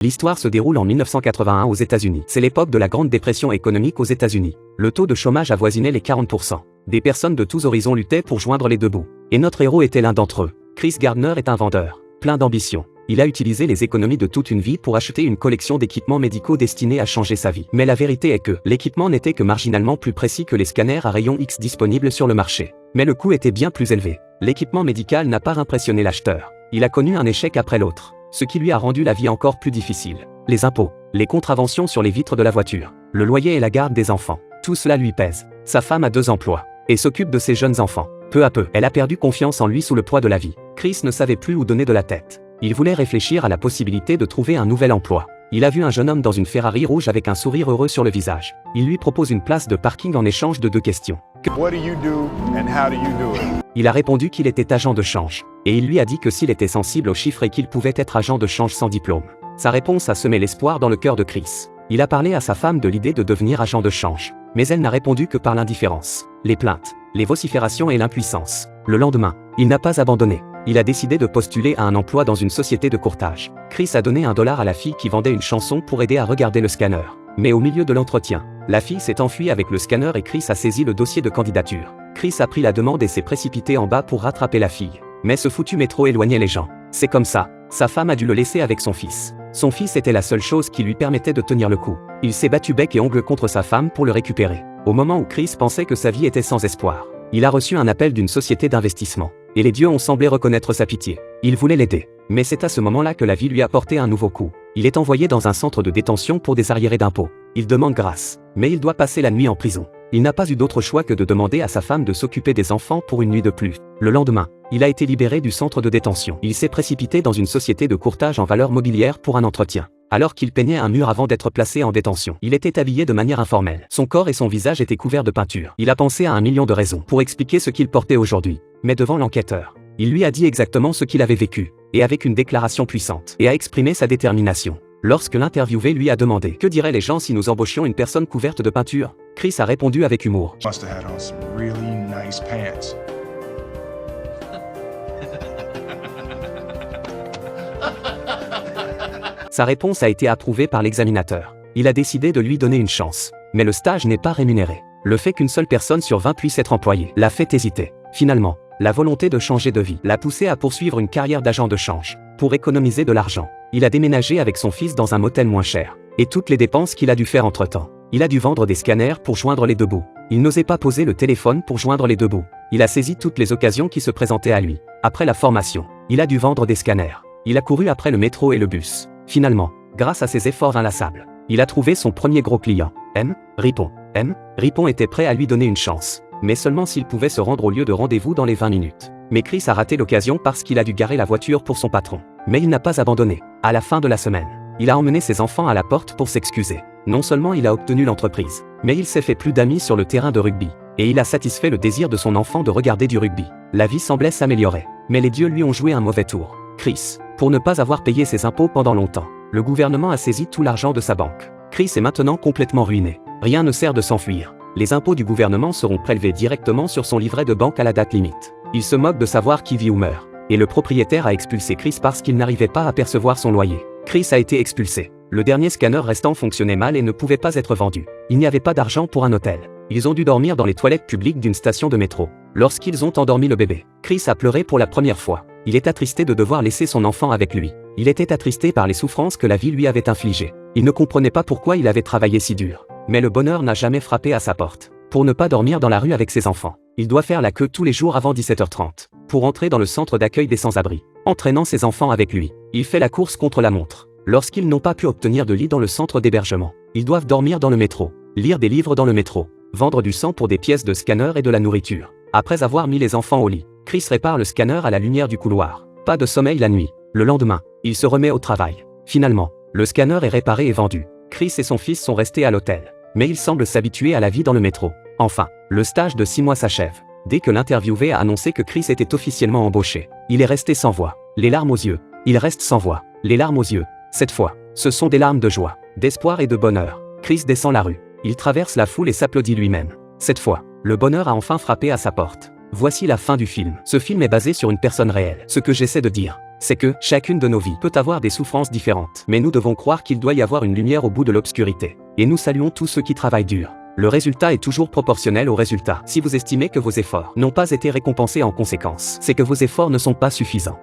L'histoire se déroule en 1981 aux États-Unis. C'est l'époque de la Grande Dépression économique aux États-Unis. Le taux de chômage avoisinait les 40%. Des personnes de tous horizons luttaient pour joindre les deux bouts. Et notre héros était l'un d'entre eux. Chris Gardner est un vendeur, plein d'ambition. Il a utilisé les économies de toute une vie pour acheter une collection d'équipements médicaux destinés à changer sa vie. Mais la vérité est que l'équipement n'était que marginalement plus précis que les scanners à rayons X disponibles sur le marché. Mais le coût était bien plus élevé. L'équipement médical n'a pas impressionné l'acheteur. Il a connu un échec après l'autre, ce qui lui a rendu la vie encore plus difficile. Les impôts, les contraventions sur les vitres de la voiture, le loyer et la garde des enfants, tout cela lui pèse. Sa femme a 2 emplois et s'occupe de ses jeunes enfants. Peu à peu, elle a perdu confiance en lui sous le poids de la vie. Chris ne savait plus où donner de la tête. Il voulait réfléchir à la possibilité de trouver un nouvel emploi. Il a vu un jeune homme dans une Ferrari rouge avec un sourire heureux sur le visage. Il lui propose une place de parking en échange de 2 questions. What do you do and how do you do it? Il a répondu qu'il était agent de change. Et il lui a dit que s'il était sensible aux chiffres et qu'il pouvait être agent de change sans diplôme. Sa réponse a semé l'espoir dans le cœur de Chris. Il a parlé à sa femme de l'idée de devenir agent de change. Mais elle n'a répondu que par l'indifférence, les plaintes, les vociférations et l'impuissance. Le lendemain, il n'a pas abandonné. Il a décidé de postuler à un emploi dans une société de courtage. Chris a donné $1 à la fille qui vendait une chanson pour aider à regarder le scanner. Mais au milieu de l'entretien, la fille s'est enfuie avec le scanner et Chris a saisi le dossier de candidature. Chris a pris la demande et s'est précipité en bas pour rattraper la fille. Mais ce foutu métro éloignait les gens. C'est comme ça, sa femme a dû le laisser avec son fils. Son fils était la seule chose qui lui permettait de tenir le coup. Il s'est battu bec et ongle contre sa femme pour le récupérer. Au moment où Chris pensait que sa vie était sans espoir, il a reçu un appel d'une société d'investissement. Et les dieux ont semblé reconnaître sa pitié. Il voulait l'aider. Mais c'est à ce moment-là que la vie lui a porté un nouveau coup. Il est envoyé dans un centre de détention pour des arriérés d'impôts. Il demande grâce. Mais il doit passer la nuit en prison. Il n'a pas eu d'autre choix que de demander à sa femme de s'occuper des enfants pour une nuit de plus. Le lendemain, il a été libéré du centre de détention. Il s'est précipité dans une société de courtage en valeurs mobilières pour un entretien. Alors qu'il peignait un mur avant d'être placé en détention, il était habillé de manière informelle. Son corps et son visage étaient couverts de peinture. Il a pensé à 1 million de raisons pour expliquer ce qu'il portait aujourd'hui. Mais devant l'enquêteur, il lui a dit exactement ce qu'il avait vécu, et avec une déclaration puissante, et a exprimé sa détermination. Lorsque l'interviewé lui a demandé « Que diraient les gens si nous embauchions une personne couverte de peinture ?» Chris a répondu avec humour. Must have had on some really nice pants. Sa réponse a été approuvée par l'examinateur. Il a décidé de lui donner une chance. Mais le stage n'est pas rémunéré. Le fait qu'une seule personne sur 20 puisse être employée l'a fait hésiter. Finalement, la volonté de changer de vie l'a poussé à poursuivre une carrière d'agent de change. Pour économiser de l'argent, il a déménagé avec son fils dans un motel moins cher. Et toutes les dépenses qu'il a dû faire entre-temps. Il a dû vendre des scanners pour joindre les deux bouts. Il n'osait pas poser le téléphone pour joindre les deux bouts. Il a saisi toutes les occasions qui se présentaient à lui. Après la formation, il a dû vendre des scanners. Il a couru après le métro et le bus. Finalement, grâce à ses efforts inlassables, il a trouvé son premier gros client. Ripon. Ripon était prêt à lui donner une chance. Mais seulement s'il pouvait se rendre au lieu de rendez-vous dans les 20 minutes. Mais Chris a raté l'occasion parce qu'il a dû garer la voiture pour son patron. Mais il n'a pas abandonné. À la fin de la semaine, il a emmené ses enfants à la porte pour s'excuser. Non seulement il a obtenu l'entreprise, mais il s'est fait plus d'amis sur le terrain de rugby. Et il a satisfait le désir de son enfant de regarder du rugby. La vie semblait s'améliorer. Mais les dieux lui ont joué un mauvais tour. Chris, pour ne pas avoir payé ses impôts pendant longtemps, le gouvernement a saisi tout l'argent de sa banque. Chris est maintenant complètement ruiné. Rien ne sert de s'enfuir. Les impôts du gouvernement seront prélevés directement sur son livret de banque à la date limite. Il se moque de savoir qui vit ou meurt. Et le propriétaire a expulsé Chris parce qu'il n'arrivait pas à percevoir son loyer. Chris a été expulsé. Le dernier scanner restant fonctionnait mal et ne pouvait pas être vendu. Il n'y avait pas d'argent pour un hôtel. Ils ont dû dormir dans les toilettes publiques d'une station de métro. Lorsqu'ils ont endormi le bébé, Chris a pleuré pour la première fois. Il est attristé de devoir laisser son enfant avec lui. Il était attristé par les souffrances que la vie lui avait infligées. Il ne comprenait pas pourquoi il avait travaillé si dur. Mais le bonheur n'a jamais frappé à sa porte. Pour ne pas dormir dans la rue avec ses enfants, il doit faire la queue tous les jours avant 17h30. Pour entrer dans le centre d'accueil des sans-abri, entraînant ses enfants avec lui, il fait la course contre la montre. Lorsqu'ils n'ont pas pu obtenir de lit dans le centre d'hébergement, ils doivent dormir dans le métro, lire des livres dans le métro, vendre du sang pour des pièces de scanner et de la nourriture. Après avoir mis les enfants au lit, Chris répare le scanner à la lumière du couloir. Pas de sommeil la nuit. Le lendemain, il se remet au travail. Finalement, le scanner est réparé et vendu. Chris et son fils sont restés à l'hôtel. Mais il semble s'habituer à la vie dans le métro. Enfin, le stage de 6 mois s'achève. Dès que l'interviewé a annoncé que Chris était officiellement embauché, il est resté sans voix. Les larmes aux yeux. Il reste sans voix. Les larmes aux yeux. Cette fois, ce sont des larmes de joie, d'espoir et de bonheur. Chris descend la rue. Il traverse la foule et s'applaudit lui-même. Cette fois, le bonheur a enfin frappé à sa porte. Voici la fin du film. Ce film est basé sur une personne réelle. Ce que j'essaie de dire, c'est que chacune de nos vies peut avoir des souffrances différentes. Mais nous devons croire qu'il doit y avoir une lumière au bout de l'obscurité. Et nous saluons tous ceux qui travaillent dur. Le résultat est toujours proportionnel au résultat. Si vous estimez que vos efforts n'ont pas été récompensés en conséquence, c'est que vos efforts ne sont pas suffisants.